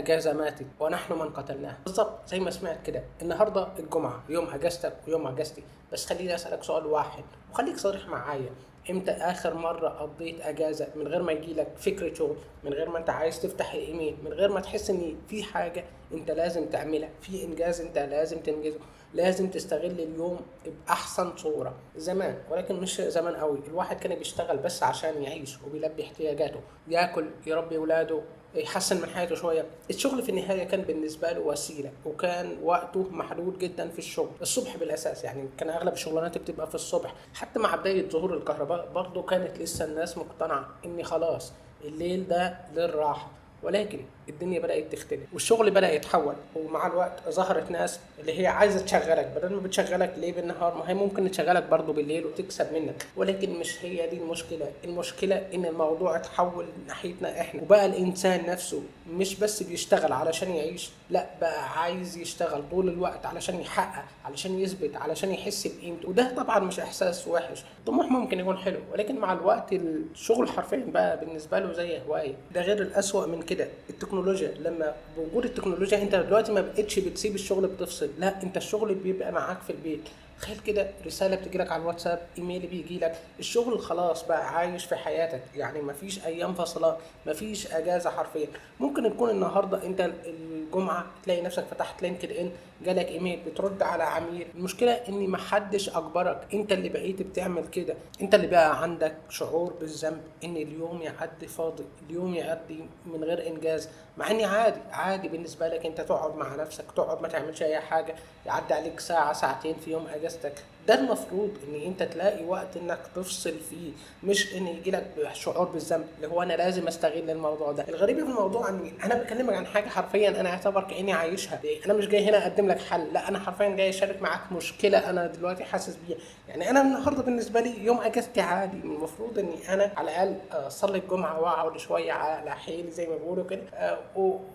الأجازة ماتت ونحن من قتلناها. بالظبط زي ما سمعت كده. النهاردة الجمعة، يوم أجازتك ويوم أجازتي. بس خليني أسألك سؤال واحد وخليك صريح معايا. امتى آخر مرة قضيت أجازة من غير ما يجيلك فكرة شغل، من غير ما انت عايز تفتح الإيميل، من غير ما تحس ان في حاجة انت لازم تعملها، في إنجاز انت لازم تنجزه، لازم تستغل اليوم بأحسن صورة؟ زمان، ولكن مش زمان قوي، الواحد كان بيشتغل بس عشان يعيش وبيلبي احتياجاته، ياكل، يربي ولاده، يحسن من حياته شويه. الشغل في النهايه كان بالنسبه له وسيله، وكان وقته محدود جدا في الشغل الصبح بالاساس. يعني كان اغلب الشغلانات بتبقى في الصبح. حتى مع بدايه ظهور الكهرباء برضه كانت لسه الناس مقتنعه ان خلاص الليل ده للراحه. ولكن الدنيا بدأت تختلف والشغل بدأ يتحول، ومع الوقت ظهرت ناس اللي هي عايزة تشغلك. بدل ما بتشغلك ليه بالنهار، ما هي ممكن تشغلك برضه بالليل وتكسب منك. ولكن مش هي دي المشكلة. المشكلة ان الموضوع اتحول ناحيتنا احنا، وبقى الانسان نفسه مش بس بيشتغل علشان يعيش، لا بقى عايز يشتغل طول الوقت علشان يحقق، علشان يثبت، علشان يحس بقيمته. وده طبعا مش احساس وحش، الطموح ممكن يكون حلو، ولكن مع الوقت الشغل حرفيا بقى بالنسبة له زي هواية. ده غير الأسوأ من كده التكنولوجيا. لما بوجود التكنولوجيا انت دلوقتي ما بقتش بتسيب الشغل بتفصل، لا انت الشغل بيبقى معاك في البيت. تخيل كده، رساله بتجيلك على الواتساب، ايميل بيجيلك، الشغل خلاص بقى عايش في حياتك. يعني مفيش ايام فصلات، مفيش اجازه حرفيا. ممكن تكون النهارده انت الجمعه تلاقي نفسك فتحت لينكد ان، جالك ايميل بترد على عميل. المشكله ان محدش اجبرك، انت اللي بقيت بتعمل كده. انت اللي بقى عندك شعور بالذنب ان اليوم يعدي فاضي، اليوم يعدي من غير انجاز. مع اني عادي بالنسبه لك انت تقعد مع نفسك، تقعد ما تعملش اي حاجه، يعدي عليك ساعه ساعتين في يوم اجازتك. ده المفروض ان انت تلاقي وقت انك تفصل فيه، مش ان يجيلك شعور بالذنب اللي هو انا لازم استغل الموضوع ده. الغريب في الموضوع اني انا بكلمك عن حاجه حرفيا انا اعتبر كاني عايشها. انا مش جاي هنا اقدم لك حل، لا انا حرفيا جاي اشارك معاك مشكله انا دلوقتي حاسس بيها. يعني انا النهارده بالنسبه لي يوم اجازتي عادي، المفروض اني انا على الاقل اصلي الجمعه واقعد شويه على حيلي زي ما بيقولوا كده،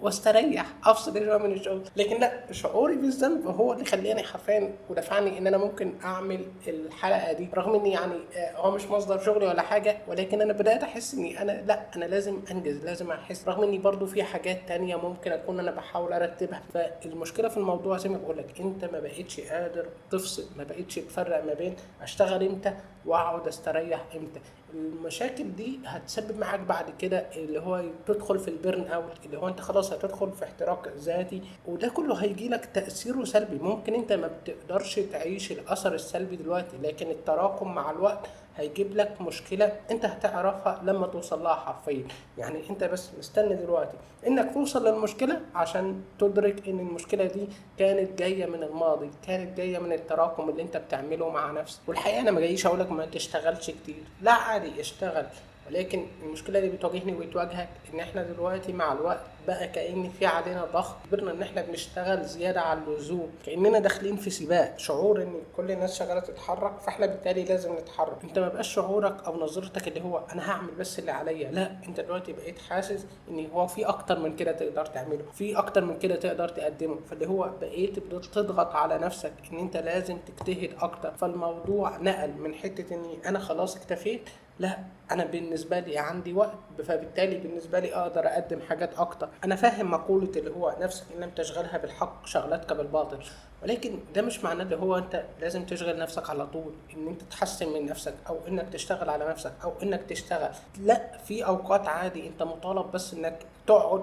واستريح، افصل شويه من الشغل. لكن لا، شعوري بالذنب هو اللي خلاني حرفيا ودفعني ان انا ممكن اعمل الحلقه دي، رغم اني يعني هو مش مصدر شغلي ولا حاجه، ولكن انا بدات احس اني انا لا، انا لازم انجز، لازم احس، رغم اني برضو في حاجات تانية ممكن اكون انا بحاول ارتبها. فالمشكله في الموضوع زي ما بقول لك، انت ما بقتش قادر تفصل، ما بقتش تفرق ما بين اشتغل امتى واقعد استريح امتى. المشاكل دي هتسبب معاك بعد كده اللي هو تدخل في البيرن اوت، اللي هو انت خلاص هتدخل في احتراق ذاتي، وده كله هيجي لك تأثيره سلبي. ممكن انت ما بتقدرش تعيش الاثر السلبي دلوقتي، لكن التراكم مع الوقت هيجيب لك مشكلة انت هتعرفها لما توصل لها حرفيا. يعني انت بس مستني دلوقتي انك توصل للمشكلة عشان تدرك ان المشكلة دي كانت جاية من الماضي، كانت جاية من التراكم اللي انت بتعمله مع نفسك. والحقيقة انا ما جايش اقولك ما تشتغلش كتير، لا عادي اشتغل، ولكن المشكله اللي بتواجهني وبتواجهك ان احنا دلوقتي مع الوقت بقى كأن في علينا ضغط، كبرنا ان احنا بنشتغل زياده عن اللزوم، كاننا داخلين في سباق، شعور ان كل الناس شغاله تتحرك فاحنا بالتالي لازم نتحرك. انت ما بقاش شعورك او نظرتك اللي هو انا هعمل بس اللي عليا، لا انت دلوقتي بقيت حاسس ان هو في اكتر من كده تقدر تعمله، في اكتر من كده تقدر تقدمه. فاللي هو بقيت بتضغط على نفسك ان انت لازم تجتهد اكتر. فالموضوع نقل من حته اني انا خلاص اكتفيت، لا انا بالنسبه لي عندي وقت، فبالتالي بالنسبه لي اقدر اقدم حاجات اكتر. انا فاهم مقوله اللي هو نفسك ان لم تشغلها بالحق شغلتك بالباطل، ولكن ده مش معناه اللي هو انت لازم تشغل نفسك على طول ان انت تحسن من نفسك او انك تشتغل على نفسك او انك تشتغل. لا، في اوقات عادي انت مطالب بس انك تقعد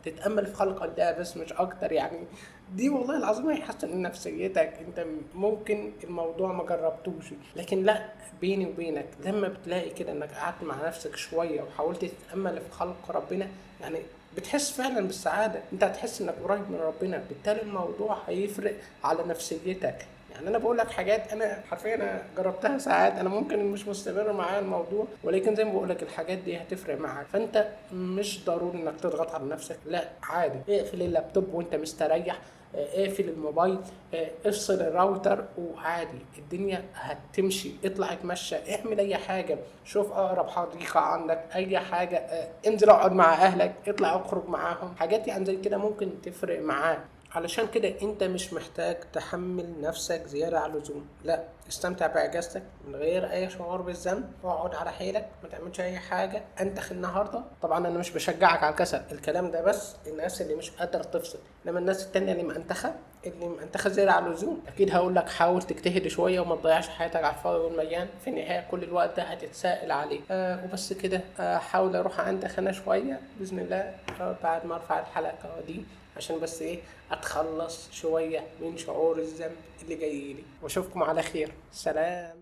تتامل في خلق الله بس، مش اكتر. يعني دي والله العظيم هيحسن من نفسيتك. انت ممكن الموضوع ما جربتوش، لكن لا، بيني وبينك لما بتلاقي كده انك قعدت مع نفسك شويه وحاولت تتامل في خلق ربنا، يعني بتحس فعلا بالسعاده، انت هتحس انك قريب من ربنا، بالتالي الموضوع هيفرق على نفسيتك. يعني انا بقول لك حاجات انا حرفيا انا جربتها ساعات، انا ممكن مش مستمر معايا الموضوع، ولكن زي ما بقول لك الحاجات دي هتفرق معاك. فانت مش ضروري انك تضغط على نفسك، لا عادي، اقفل اللابتوب وانت مستريح، اقفل الموبايل، افصل الراوتر وعادي الدنيا هتمشي. اطلع اتمشى، اعمل اي حاجة، شوف اقرب حديقة عندك، اي حاجة، انزل اقعد مع اهلك، اطلع اخرج معاهم، حاجات يعني زي كده ممكن تفرق معاك. علشان كده انت مش محتاج تحمل نفسك زيادة على اللزوم، لا، استمتع باجازتك من غير اي شعور بالذنب، واقعد على حيلك ما تعملش اي حاجة، انتخ النهاردة. طبعا انا مش بشجعك على الكسل، الكلام ده بس الناس اللي مش قادرة تفصل، انما الناس التانية اللي مأنتخة زيادة على اللزوم اكيد هقول لك حاول تجتهد شوية وما تضيعش حياتك على الفاضي والمليان، في النهاية كل الوقت ده هتتسائل عليه. وبس كده. حاول اروح انتخ انا شوية بإذن الله بعد ما ارفع الحلقة دي، عشان بس ايه اتخلص شوية من شعور الذنب اللي جايلي. واشوفكم على خير، سلام.